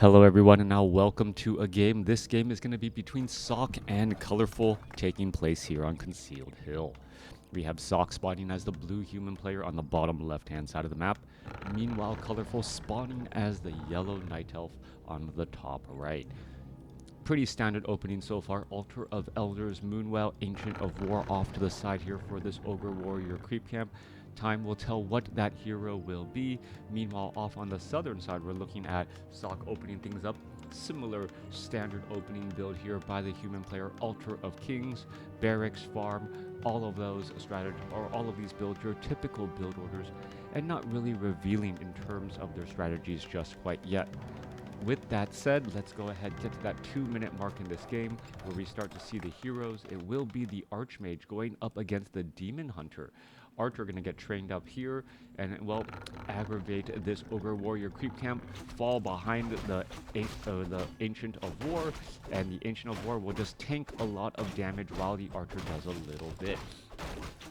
Hello everyone, and now welcome to a game. This game is going to be between Sock and Colorful, taking place here on Concealed Hill. We have Sock spawning as the blue human player on the bottom left-hand side of the map. Meanwhile, Colorful spawning as the yellow night elf on the top right. Pretty standard opening so far. Altar of Elders, Moonwell, Ancient of War off to the side here for this Ogre Warrior creep camp. Time will tell what that hero will be. Meanwhile, off on the southern side, we're looking at Sock opening things up. Similar standard opening build here by the human player. Altar of Kings, Barracks, Farm, all of those strategy or all of these builds, your typical build orders, and not really revealing in terms of their strategies just quite yet. With that said, let's go ahead and get to that 2-minute mark in this game where we start to see the heroes. It will be the Archmage going up against the Demon Hunter. Archer going to get trained up here and, well, aggravate this Ogre Warrior creep camp, fall behind the Ancient of War, and the Ancient of War will just tank a lot of damage while the Archer does a little bit.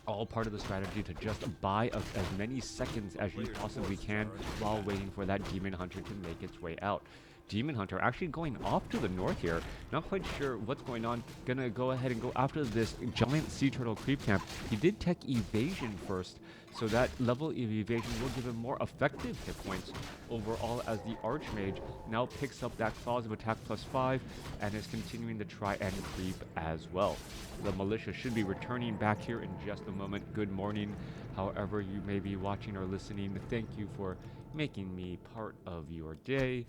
All part of the strategy to just buy as many seconds as you possibly can while waiting for that Demon Hunter to make its way out. Demon Hunter actually going off to the north here. Not quite sure what's going on. Gonna go ahead and go after this giant sea turtle creep camp. He did tech evasion first, so that level of evasion will give him more effective hit points overall as the Archmage now picks up that clause of attack +5 and is continuing to try and creep as well. The militia should be returning back here in just a moment. Good morning, however you may be watching or listening. Thank you for making me part of your day.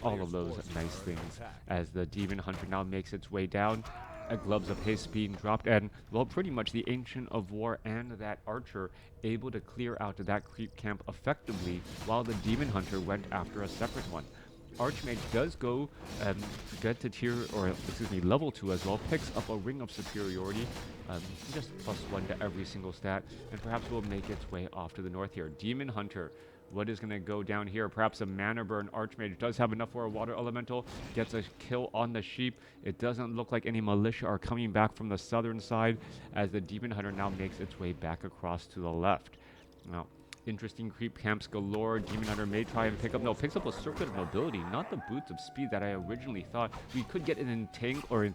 All of those nice things as the Demon Hunter now makes its way down. Gloves of Haste being dropped, and, well, pretty much the Ancient of War and that Archer able to clear out that creep camp effectively while the Demon Hunter went after a separate one. Archmage does go get to level 2 as well, picks up a Ring of Superiority, just +1 to every single stat, and perhaps will make its way off to the north here. Demon Hunter, what is going to go down here? Perhaps a mana burn. Archmage does have enough for a water elemental. Gets a kill on the sheep. It doesn't look like any militia are coming back from the southern side as the Demon Hunter now makes its way back across to the left. Now, interesting creep camps galore. Demon Hunter may try and picks up a Circlet of Mobility, not the Boots of Speed that I originally thought. We could get an Entangle or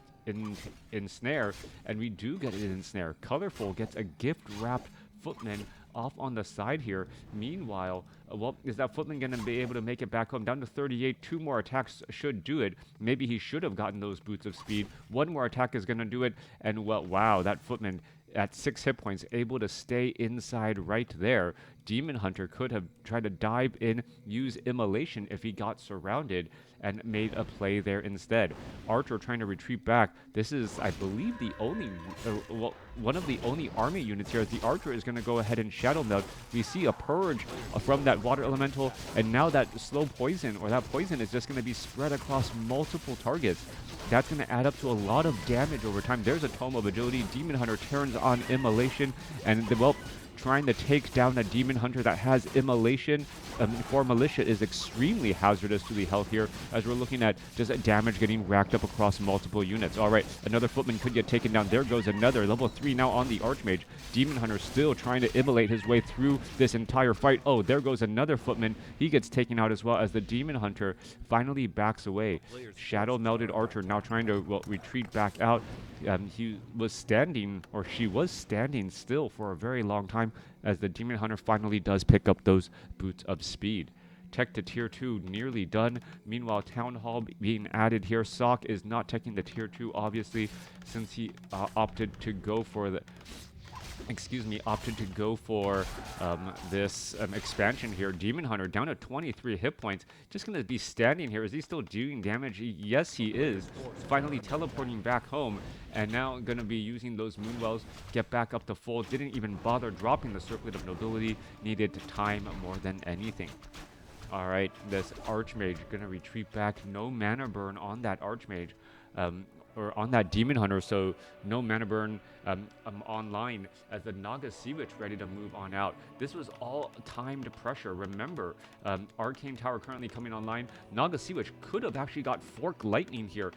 Ensnare, and we do get an Ensnare. Colorful gets a gift-wrapped Footman off on the side here. Meanwhile, well, is that Footman going to be able to make it back home? Down to 38. 2 more attacks should do it. Maybe he should have gotten those Boots of Speed. 1 more attack is going to do it. And, well, wow, that Footman at 6 hit points, able to stay inside right there. Demon Hunter could have tried to dive in, use Immolation if he got surrounded, and made a play there instead. Archer trying to retreat back. This is, I believe, the only, one of the only army units here, as the Archer is going to go ahead and Shadow Meld. We see a Purge from that Water Elemental, and now that slow poison, or that poison, is just going to be spread across multiple targets. That's going to add up to a lot of damage over time. There's a Tome of Agility. Demon Hunter turns on Immolation, and, well, trying to take down a Demon Hunter that has Immolation for Militia is extremely hazardous to the health here, as we're looking at just damage getting racked up across multiple units. All right, another Footman could get taken down. There goes another. Level 3 now on the Archmage. Demon Hunter still trying to immolate his way through this entire fight. Oh, there goes another Footman. He gets taken out as well as the Demon Hunter finally backs away. Shadow Melded Archer now trying to, well, retreat back out. He was standing, or she was standing still for a very long time as the Demon Hunter finally does pick up those Boots of Speed. Tech to tier 2 nearly done. Meanwhile, Town Hall being added here. Sock is not teching the tier 2, obviously, since he opted to go for the... this expansion here. Demon Hunter down to 23 hit points. Just going to be standing here. Is he still doing damage? Yes, he is. Finally teleporting back home. And now going to be using those Moonwells. Get back up to full. Didn't even bother dropping the Circlet of Nobility. Needed time more than anything. Alright, this Archmage going to retreat back. No mana burn on that Archmage. Or on that Demon Hunter, so no mana burn online as the Naga Sea Witch ready to move on out. This was all timed pressure. Remember, Arcane Tower currently coming online. Naga Sea Witch could have actually got Fork Lightning here.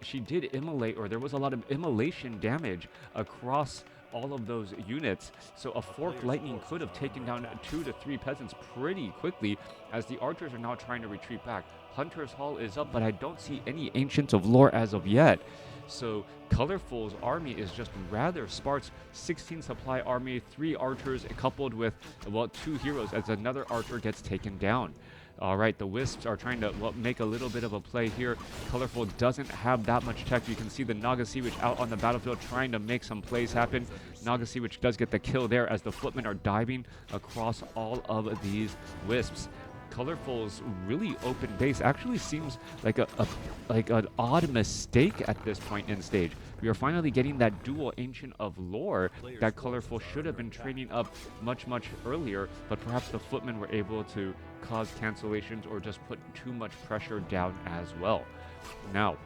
She did immolate, or there was a lot of immolation damage across all of those units. So a Forked Lightning could have taken down 2 to 3 peasants pretty quickly, as the archers are now trying to retreat back. Hunter's Hall is up, but I don't see any Ancients of Lore as of yet. So Colorful's army is just rather sparse. 16 supply army, 3 archers coupled with, well, 2 heroes as another archer gets taken down. All right, the Wisps are trying to make a little bit of a play here. Colorful doesn't have that much tech. You can see the Naga Sea Witch out on the battlefield trying to make some plays happen. Naga Sea Witch does get the kill there as the footmen are diving across all of these Wisps. Colorful's really open base actually seems like an odd mistake at this point in stage. We are finally getting that dual Ancient of Lore that Colorful should have been training up much earlier, but perhaps the footmen were able to cause cancellations or just put too much pressure down as well. Now,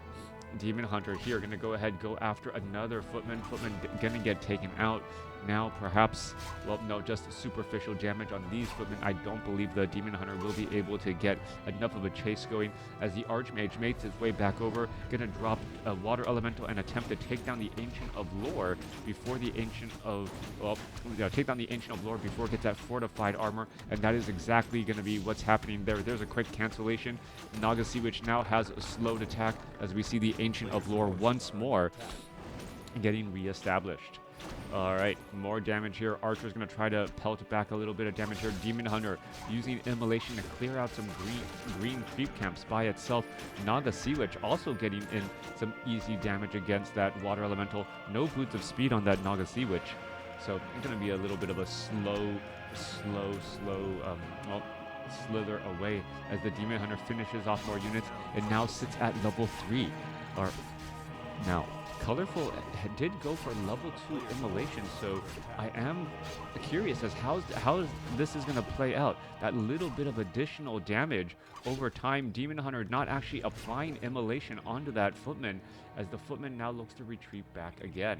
Demon Hunter here going to go ahead, go after another footman. Footman going to get taken out. Now, perhaps, well, no, just superficial damage on these footmen. I don't believe the Demon Hunter will be able to get enough of a chase going, as the Archmage makes his way back over, gonna drop a Water Elemental and attempt to take down the Ancient of Lore before the Ancient of, well, take down the Ancient of Lore before it gets that fortified armor, and that is exactly gonna be what's happening there. There's a quick cancellation. Naga Sea Witch now has a slowed attack, as we see the Ancient of Lore once more getting re-established. All right, more damage here. Archer's going to try to pelt back a little bit of damage here. Demon Hunter using Immolation to clear out some green creep camps by itself. Naga Sea Witch also getting in some easy damage against that Water Elemental. No Boots of Speed on that Naga Sea Witch. So it's going to be a little bit of a slow slither away as the Demon Hunter finishes off more units and now sits at level 3. Now, Colorful did go for level 2 Immolation, so I am curious as how this is going to play out. That little bit of additional damage over time, Demon Hunter not actually applying Immolation onto that footman, as the footman now looks to retreat back again.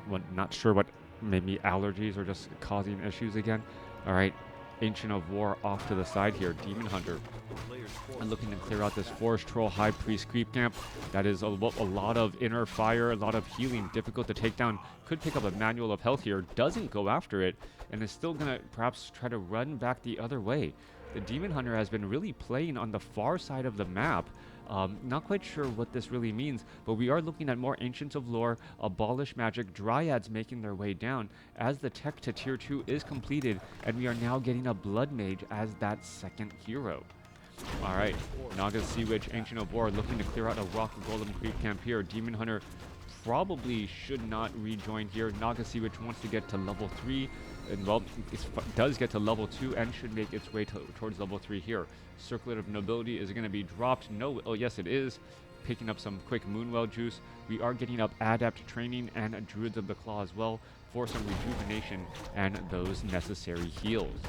Well, not sure what, maybe allergies are just causing issues again. All right. Ancient of War off to the side here. Demon Hunter and looking to clear out this Forest Troll High Priest creep camp. That is a lot of inner fire, a lot of healing, difficult to take down. Could pick up a Manual of Health here, doesn't go after it, and is still going to perhaps try to run back the other way. The Demon Hunter has been really playing on the far side of the map. Not quite sure what this really means, but we are looking at more Ancients of Lore, Abolish Magic, Dryads making their way down as the tech to tier 2 is completed, and we are now getting a Blood Mage as that second hero. Alright, Naga Sea Witch, Ancient of War looking to clear out a Rock Golem creep camp here. Demon Hunter probably should not rejoin here. Naga Sea Witch wants to get to level 3, and well, it does get to level 2 and should make its way towards level 3 here. Circlet of Nobility is going to be dropped. No, oh yes it is. Picking up some quick Moonwell juice. We are getting up Adept Training and Druids of the Claw as well for some rejuvenation and those necessary heals.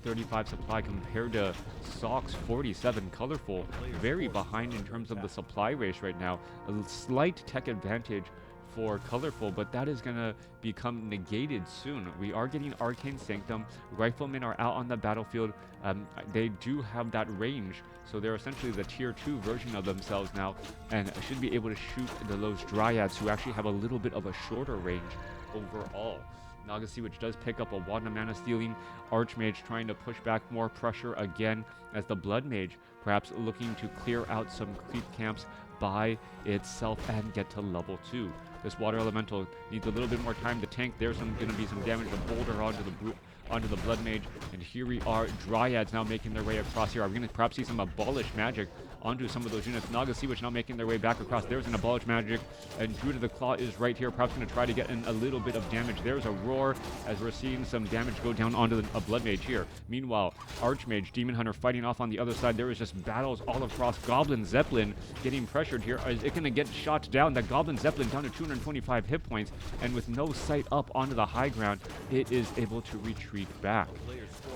35 supply compared to Sock's 47. Colorful, very behind in terms of the supply race right now. A slight tech advantage for Colorful, but that is going to become negated soon. We are getting Arcane Sanctum. Riflemen are out on the battlefield. They do have that range, so they're essentially the tier 2 version of themselves now, and should be able to shoot those Dryads who actually have a little bit of a shorter range overall. Naga Sea Witch does pick up a Wand of Mana Stealing. Archmage trying to push back more pressure again, as the Blood Mage perhaps looking to clear out some creep camps by itself and get to level 2. This Water Elemental needs a little bit more time to tank. There's going to be some damage to boulder onto the Blood Mage, and here we are. Dryads now making their way across here. Are we going to perhaps see some Abolish Magic onto some of those units? Naga Sea Witch now making their way back across. There's an Abolish Magic, and Druid of the Claw is right here. Perhaps going to try to get in a little bit of damage. There's a Roar, as we're seeing some damage go down onto a Blood Mage here. Meanwhile, Archmage, Demon Hunter fighting off on the other side. There is just battles all across. Goblin Zeppelin getting pressured here. Is it going to get shot down? That Goblin Zeppelin down to 225 hit points, and with no sight up onto the high ground, it is able to retreat back.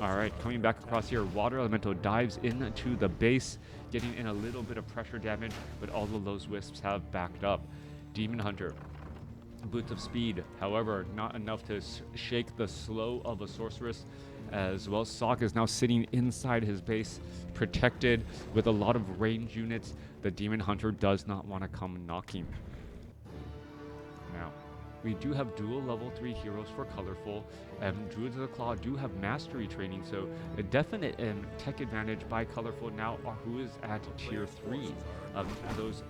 All right, coming back across here, Water Elemental dives into the base, getting in a little bit of pressure damage, but all of those Wisps have backed up. Demon Hunter, Boots of Speed, however, not enough to shake the slow of a Sorceress, as well. Sock is now sitting inside his base, protected with a lot of range units. The Demon Hunter does not want to come knocking. Now, we do have dual level 3 heroes for Colorful, and Druids of the Claw do have mastery training, so a definite tech advantage by Colorful now, who is at tier 3. Those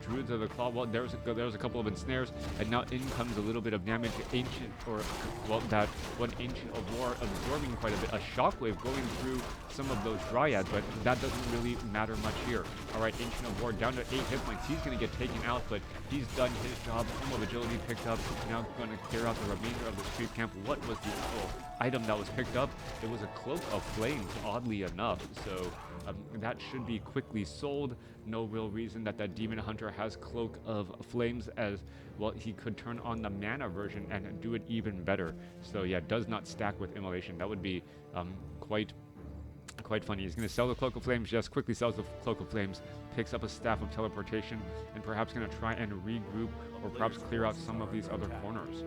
Druids of the Claw, well, there was a couple of ensnares, and now in comes a little bit of damage. Ancient, or, well, that one Ancient of War absorbing quite a bit. A Shockwave going through some of those Dryads, but that doesn't really matter much here. Alright, Ancient of War down to 8 hit points. He's going to get taken out, but he's done his job. Home of Agility picked up. Now going to clear out the remainder of this creep camp. What was the item that was picked up? It was a Cloak of Flames, oddly enough. So that should be quickly sold. No real reason that Demon Hunter has Cloak of Flames, as well he could turn on the mana version and do it even better. So yeah, does not stack with Immolation. That would be quite funny. He's going to sell the Cloak of Flames, just quickly sells the Cloak of Flames, picks up a Staff of Teleportation, and perhaps going to try and regroup or perhaps clear out some of these other corners.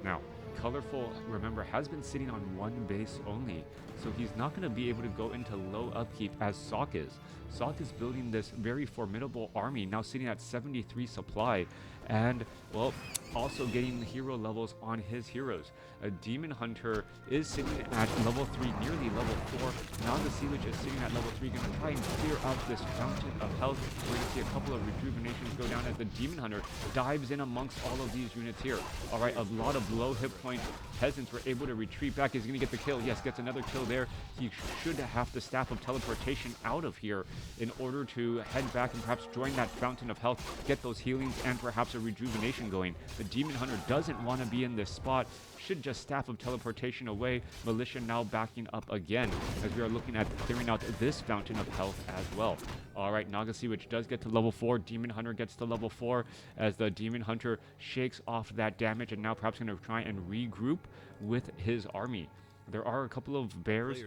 Now, Colorful, remember, has been sitting on one base only, so he's not going to be able to go into low upkeep as Sock is. Sock is building this very formidable army, now sitting at 73 supply, and, well, also getting hero levels on his heroes. A Demon Hunter is sitting at level 3, nearly level 4. Naga Seelage is sitting at level 3, going to try and clear out this Fountain of Health. We're going to see a couple of rejuvenations go down as the Demon Hunter dives in amongst all of these units here. Alright, a lot of low hit point peasants were able to retreat back. He's going to get the kill. Yes, gets another kill there. He should have the Staff of Teleportation out of here in order to head back and perhaps join that Fountain of Health, get those healings and perhaps a rejuvenation going. The Demon Hunter doesn't want to be in this spot. Should just Staff of Teleportation away. Militia now backing up again as we are looking at clearing out this Fountain of Health as well. Alright, Naga Seelage does get to level 4. Demon Hunter gets to level 4 as the Demon Hunter shakes off that damage and now perhaps going to try and regroup with his army. There are a couple of bears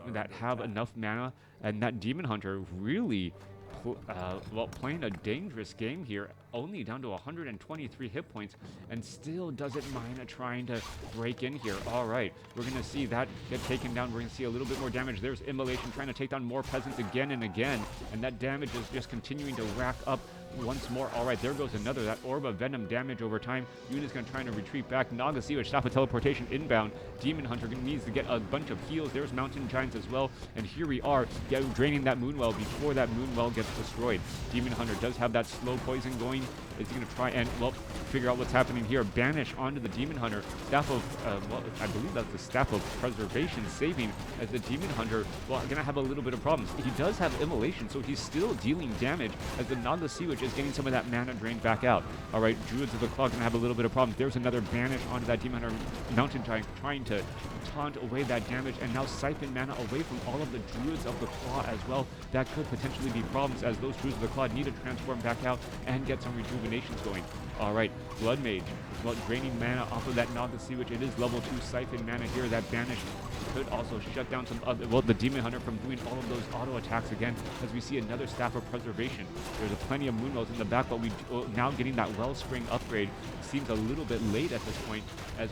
that have enough mana, and that Demon Hunter really well, playing a dangerous game here, only down to 123 hit points, and still doesn't mind trying to break in here. All right, we're going to see that get taken down. We're going to see a little bit more damage. There's Immolation trying to take down more peasants again and again, and that damage is just continuing to rack up once more. All right, there goes another. That Orb of Venom damage over time. Yuna's going to try to retreat back. Naga Seelage, Staff of Teleportation inbound. Demon Hunter needs to get a bunch of heals. There's Mountain Giants as well. And here we are, draining that Moonwell before that Moonwell gets destroyed. Demon Hunter does have that slow poison going. Is he going to try and, well, figure out what's happening here? Banish onto the Demon Hunter. Staff of, well, I believe that's the Staff of Preservation saving, as the Demon Hunter, well, going to have a little bit of problems. He does have Immolation, so he's still dealing damage as the Naga Seelage is getting some of that mana drained back out. All right, Druids of the Claw going to have a little bit of problems. There's another Banish onto that Demon Hunter. Mountain Giant trying to taunt away that damage and now siphon mana away from all of the Druids of the Claw as well. That could potentially be problems, as those Druids of the Claw need to transform back out and get some rejuvenations going. All right, Blood Mage, well, draining mana off of that Naga Seelage. It is level 2 siphon mana here. That Banish could also shut down some other, well, the Demon Hunter from doing all of those auto attacks again, as we see another Staff of Preservation. There's a plenty of Moonwells in the back, but we now getting that Wellspring upgrade seems a little bit late at this point, as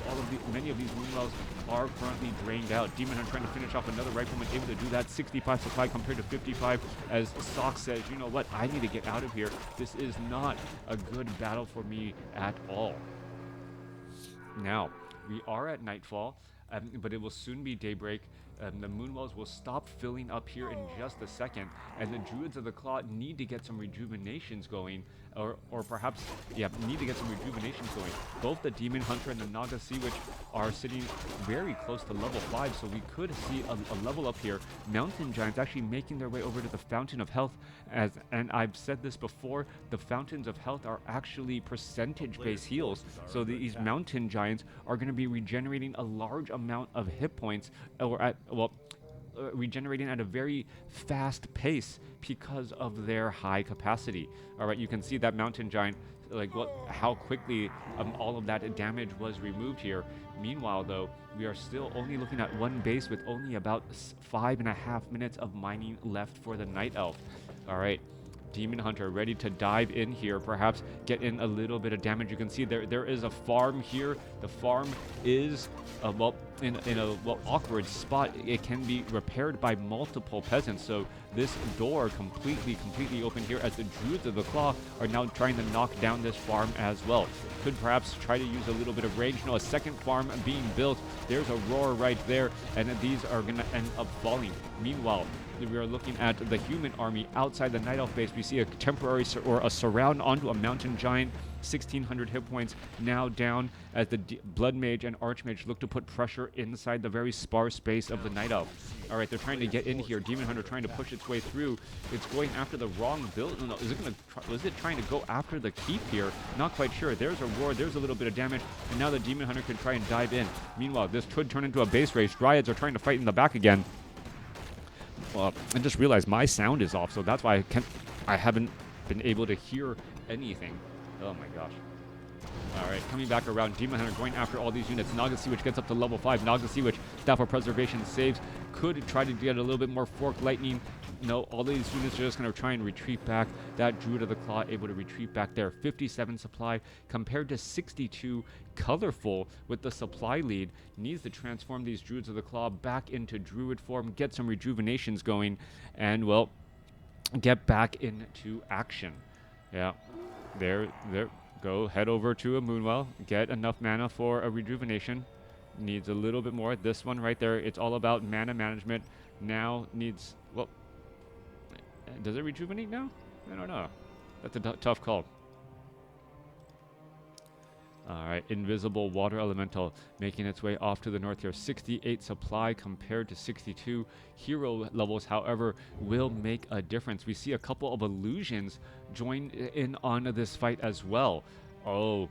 many of these Moonwells are currently drained out. Demon Hunter trying to finish off another Rifleman, able to do that. 65 supply compared to 55, as Sock says, you know what, I need to get out of here. This is not a good battle for me at all. Now, we are at nightfall, but it will soon be daybreak. The Moonwells will stop filling up here in just a second, and the Druids of the Claw need to get some rejuvenations going, or perhaps, yeah, need to get some rejuvenations going. Both the Demon Hunter and the Naga Seelage are sitting very close to level 5, so we could see a level up here. Mountain Giants actually making their way over to the Fountain of Health, and I've said this before, the Fountains of Health are actually percentage-based heals, so these Mountain Giants are going to be regenerating a large amount of hit points, regenerating at a very fast pace because of their high capacity. All right, you can see that Mountain Giant, like how quickly all of that damage was removed here. Meanwhile, though, we are still only looking at one base with only about 5.5 minutes of mining left for the Night Elf. All right, Demon Hunter ready to dive in here, perhaps get in a little bit of damage. You can see there is a farm here. The farm is, well, in a well, awkward spot. It can be repaired by multiple peasants. So this door completely open here as the Druids of the Claw are now trying to knock down this farm as well. Could perhaps try to use a little bit of range. No, a second farm being built. There's a roar right there, and these are going to end up falling. Meanwhile, we are looking at the human army outside the Night Elf base. We see a temporary or a surround onto a mountain giant. 1,600 hit points now down as the Blood Mage and Archmage look to put pressure inside the very sparse space of the Night Elf. All right, they're trying to get in here. Demon Hunter trying to push its way through. It's going after the wrong build. No, is it trying to go after the keep here? Not quite sure. There's a roar. There's a little bit of damage, and now the Demon Hunter can try and dive in. Meanwhile, this could turn into a base race. Dryads are trying to fight in the back again. I just realized my sound is off, so that's why I haven't been able to hear anything. Oh my gosh. Alright, coming back around. Demon Hunter going after all these units. Naga Sea Witch gets up to level 5. Naga Sea Witch, Staff of Preservation saves. Could try to get a little bit more Fork Lightning. No, all these units are just going to try and retreat back. That Druid of the Claw able to retreat back there. 57 supply compared to 62. Colorful with the supply lead. Needs to transform these Druids of the Claw back into Druid form. Get some rejuvenations going. And, well, get back into action. Yeah. There, go head over to a Moonwell, get enough mana for a rejuvenation. Needs a little bit more. This one right there, it's all about mana management. Now needs, well, does it rejuvenate now? I don't know. That's a tough call. Alright, Invisible Water Elemental making its way off to the north here. 68 supply compared to 62. Hero levels, however, will make a difference. We see a couple of illusions join in on this fight as well. Oh,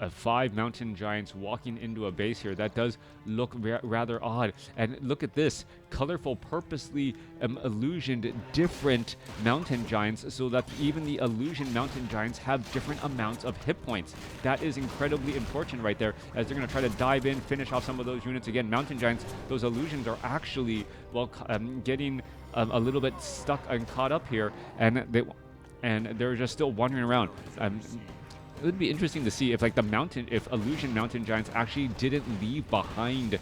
5 mountain giants walking into a base here. That does look rather odd. And look at this. Colorful purposely illusioned different mountain giants so that even the illusion mountain giants have different amounts of hit points. That is incredibly important right there as they're going to try to dive in, finish off some of those units. Again, mountain giants, those illusions are actually, well, getting a little bit stuck and caught up here, and they're just still wandering around. It would be interesting to see if, like, if illusion mountain giants actually didn't leave behind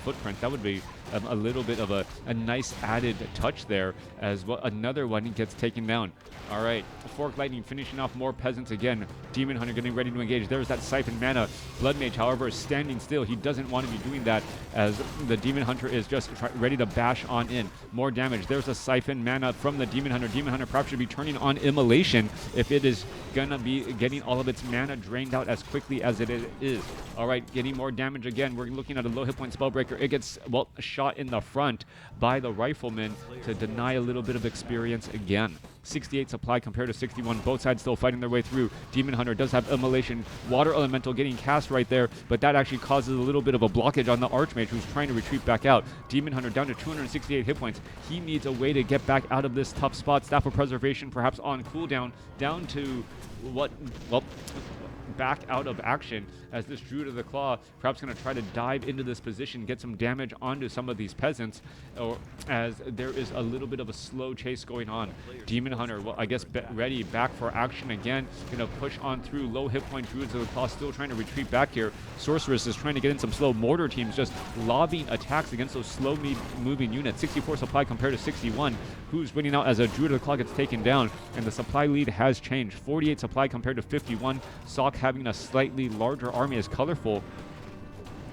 footprints. That would be a little bit of a nice added touch there, as well. Another one gets taken down. All right, Fork Lightning finishing off more peasants again. Demon Hunter getting ready to engage. There's that Siphon Mana. Blood Mage, however, is standing still. He doesn't want to be doing that, as the Demon Hunter is just ready to bash on in. More damage. There's a Siphon Mana from the Demon Hunter. Demon Hunter perhaps should be turning on Immolation if it is gonna be getting all of its mana drained out as quickly as it is. All right, getting more damage again. We're looking at a low hit point Spellbreaker. It gets, well, shot in the front by the Rifleman to deny a little bit of experience again. 68 supply compared to 61. Both sides still fighting their way through. Demon Hunter does have Immolation. Water Elemental getting cast right there, but that actually causes a little bit of a blockage on the Archmage, who's trying to retreat back out. Demon Hunter down to 268 hit points. He needs a way to get back out of this tough spot. Staff of Preservation perhaps on cooldown, down to what, well, back out of action, as this Druid of the Claw perhaps going to try to dive into this position, get some damage onto some of these peasants, or as there is a little bit of a slow chase going on. Demon Hunter, well, I guess ready, back for action again, going to push on through. Low hit point Druids of the Claw still trying to retreat back here. Sorceress is trying to get in some slow. Mortar teams just lobbing attacks against those slow moving units. 64 supply compared to 61. Who's winning out as a Druid of the Claw gets taken down, and the supply lead has changed. 48 supply compared to 51. Sock having a slightly larger army as Colorful,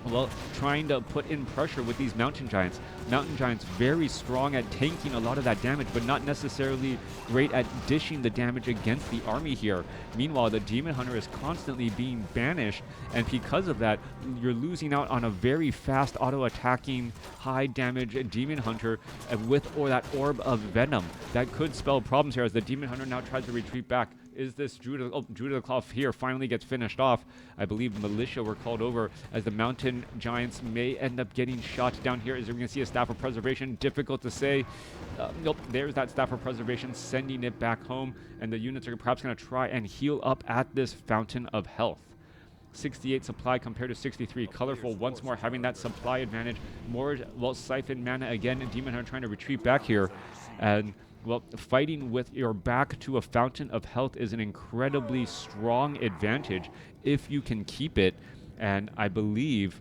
well, trying to put in pressure with these mountain giants. Mountain giants very strong at tanking a lot of that damage, but not necessarily great at dishing the damage against the army here. Meanwhile, the Demon Hunter is constantly being banished, and because of that, you're losing out on a very fast auto-attacking, high-damage Demon Hunter with that Orb of Venom. That could spell problems here as the Demon Hunter now tries to retreat back. Is this Druid of the Claw here finally gets finished off? I believe Militia were called over, as the Mountain Giants may end up getting shot down here. Is there going to see a Staff of Preservation? Difficult to say. Nope, there's that Staff of Preservation sending it back home, and the units are perhaps going to try and heal up at this Fountain of Health. 68 supply compared to 63. Colorful once more having that supply advantage. More, well, Siphon Mana again, and Demon Hunter trying to retreat back here. And, well, fighting with your back to a Fountain of Health is an incredibly strong advantage if you can keep it. And I believe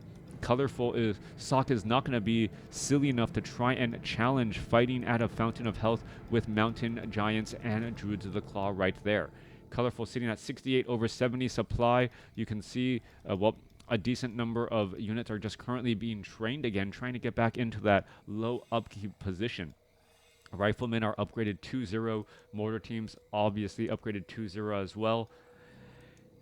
Sock is not going to be silly enough to try and challenge fighting at a Fountain of Health with Mountain Giants and Druids of the Claw right there. Colorful sitting at 68 over 70 supply. You can see, a decent number of units are just currently being trained again, trying to get back into that low upkeep position. Riflemen are upgraded 2-0. Mortar teams obviously upgraded 2-0 as well.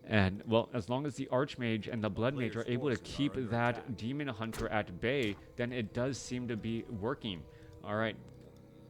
And, well, as long as the Archmage and the Blood Mage are able to keep that Demon Hunter at bay, then it does seem to be working. All right.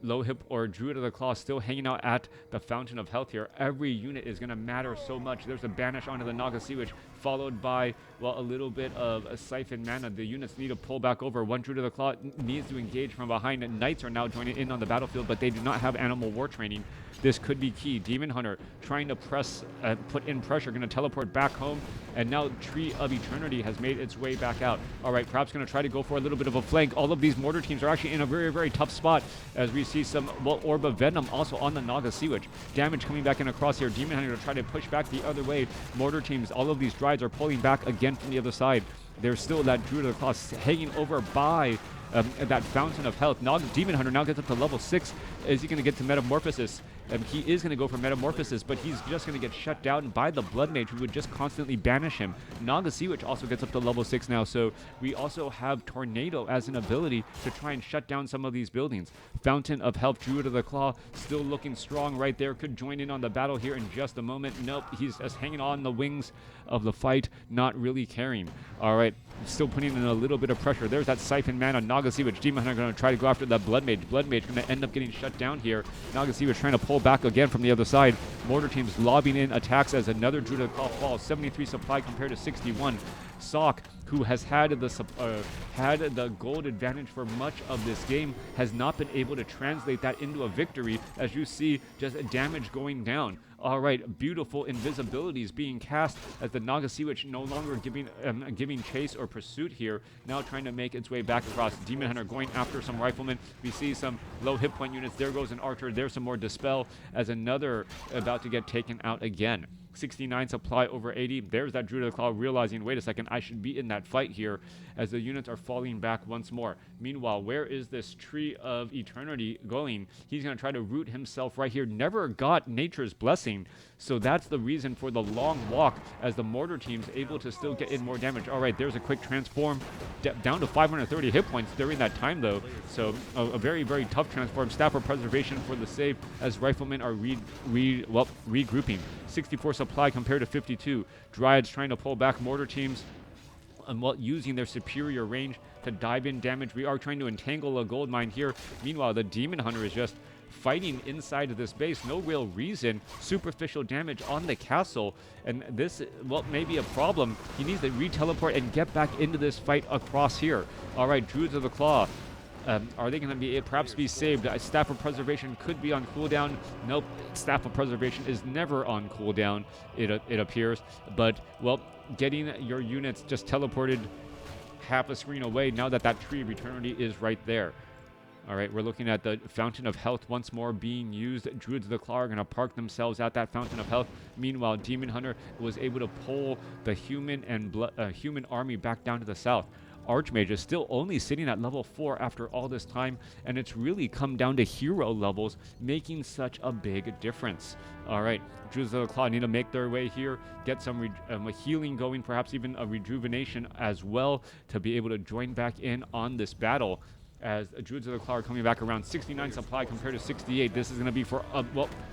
Low hip or Druid of the Claw still hanging out at the Fountain of Health here. Every unit is going to matter so much. There's a banish onto the Naga Sea Witch, followed by, well, a little bit of a Siphon Mana. The units need to pull back over. One Druid of the Claw needs to engage from behind. Knights are now joining in on the battlefield, but they do not have Animal War training. This could be key. Demon Hunter trying to put in pressure, going to teleport back home, and now Tree of Eternity has made its way back out. All right, perhaps going to try to go for a little bit of a flank. All of these mortar teams are actually in a very, very tough spot as we see some, well, Orb of Venom also on the Naga Sea Witch. Damage coming back in across here. Demon Hunter to try to push back the other way. Mortar teams, all of these Dryads are pulling back again from the other side. There's still that Druid of the Claw hanging over by that Fountain of Health. Demon Hunter now gets up to level 6. Is he going to get to Metamorphosis? He is going to go for Metamorphosis, but he's just going to get shut down by the Blood Mage, who would just constantly banish him. Naga Sea Witch also gets up to level 6 now, so we also have Tornado as an ability to try and shut down some of these buildings. Fountain of Health, Druid of the Claw, still looking strong right there. Could join in on the battle here in just a moment. Nope, he's just hanging on the wings of the fight, not really caring. All right, still putting in a little bit of pressure. There's that Siphon Mana. Naga Sea Witch. Demon Hunter going to try to go after that Blood Mage. Blood Mage going to end up getting shut down here. Naga Sea Witch trying to pull back again from the other side. Mortar teams lobbing in attacks as another Druid of the Claw falls. 73 supply compared to 61. Sock, who has had the gold advantage for much of this game, has not been able to translate that into a victory, as you see just damage going down. All right, beautiful invisibilities being cast as the Naga Sea Witch no longer giving chase or pursuit here, now trying to make its way back across. Demon Hunter going after some riflemen. We see some low hit point units. There goes an archer. There's some more dispel as another about to get taken out again. 69 supply over 80. There's that Druid of the Claw realizing, wait a second, I should be in that fight here, as the units are falling back once more. Meanwhile, where is this Tree of Eternity going? He's going to try to root himself right here. Never got Nature's Blessing, so that's the reason for the long walk, as the mortar team's able to still get in more damage. All right, there's a quick transform down to 530 hit points during that time, though. So a very, very tough transform. Staff of Preservation for the save, as riflemen are regrouping. 64 supply compared to 52. Dryads trying to pull back mortar teams, using their superior range to dive in damage. We are trying to entangle a gold mine here. Meanwhile, the Demon Hunter is just fighting inside of this base. No real reason. Superficial damage on the castle. And this, well, may be a problem. He needs to re-teleport and get back into this fight across here. All right, Druids of the Claw. Are they going to perhaps be saved? Staff of Preservation could be on cooldown. Nope, Staff of Preservation is never on cooldown, it appears. But, well, getting your units just teleported half a screen away now that that Tree of Eternity is right there. All right, we're looking at the Fountain of Health once more being used. Druids of the Claw are going to park themselves at that Fountain of Health. Meanwhile, Demon Hunter was able to pull the human army back down to the south. Archmage is still only sitting at level 4 after all this time, and it's really come down to hero levels making such a big difference. All right, Druids of the Claw need to make their way here, get some healing going, perhaps even a rejuvenation as well, to be able to join back in on this battle. As Druids of the Claw are coming back around. 69 supply compared to 68. This is going to be for,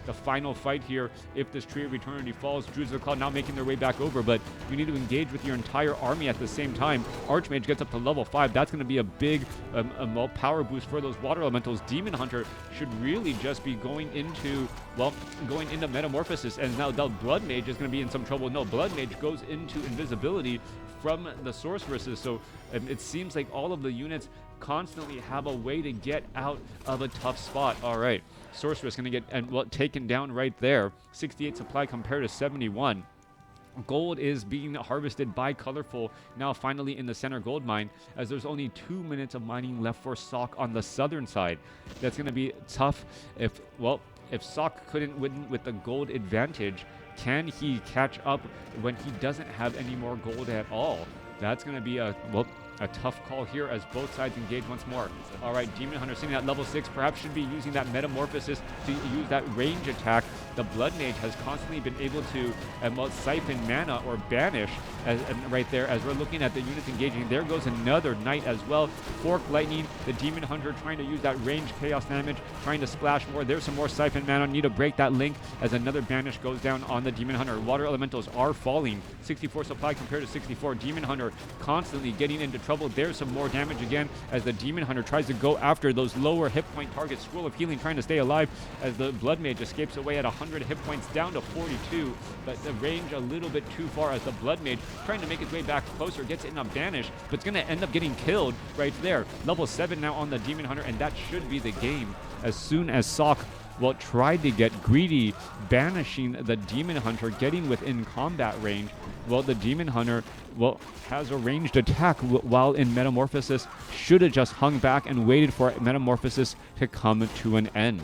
the final fight here. If this Tree of Eternity falls, Druids of the Claw now making their way back over, but you need to engage with your entire army at the same time. Archmage gets up to level 5. That's going to be a big power boost for those water elementals. Demon Hunter should really just be going into Metamorphosis, and now the Blood Mage is going to be in some trouble. No, Blood Mage goes into invisibility from the sorceresses, so it seems like all of the units constantly have a way to get out of a tough spot. All right, Sorceress going to get taken down right there. 68 supply compared to 71. Gold is being harvested by Colorful now finally in the center gold mine, as there's only 2 minutes of mining left for Sock on the southern side. That's going to be tough if Sock couldn't win with the gold advantage. Can he catch up when he doesn't have any more gold at all? That's going to be A tough call here as both sides engage once more. All right, Demon Hunter sitting at level 6 perhaps should be using that Metamorphosis to use that range attack. The Blood Mage has constantly been able to siphon mana or banish right there as we're looking at the units engaging. There goes another Knight as well. Fork Lightning, the Demon Hunter trying to use that range chaos damage, trying to splash more. There's some more siphon mana. Need to break that link as another banish goes down on the Demon Hunter. Water Elementals are falling. 64 supply compared to 64. Demon Hunter constantly getting into trouble. There's some more damage again as the Demon Hunter tries to go after those lower hit point targets. Scroll of Healing trying to stay alive as the Blood Mage escapes away at 100 hit points down to 42. But the range a little bit too far as the Blood Mage trying to make his way back closer, gets in a banish, but it's going to end up getting killed right there. Level 7 now on the Demon Hunter, and that should be the game as soon as Sok tried to get greedy, banishing the Demon Hunter, getting within combat range. Well, the Demon Hunter, has a ranged attack while in Metamorphosis. Should have just hung back and waited for Metamorphosis to come to an end.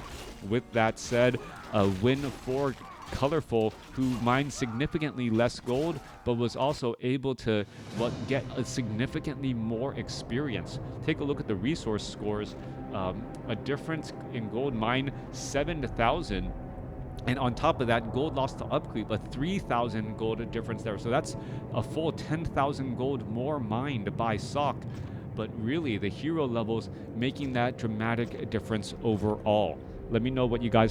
With that said, a win for Colorful, who mined significantly less gold, but was also able to get a significantly more experience. Take a look at the resource scores. A difference in gold mine 7,000. And on top of that, gold lost to upkeep, a 3,000 gold difference there. So that's a full 10,000 gold more mined by Sok. But really, the hero levels making that dramatic difference overall. Let me know what you guys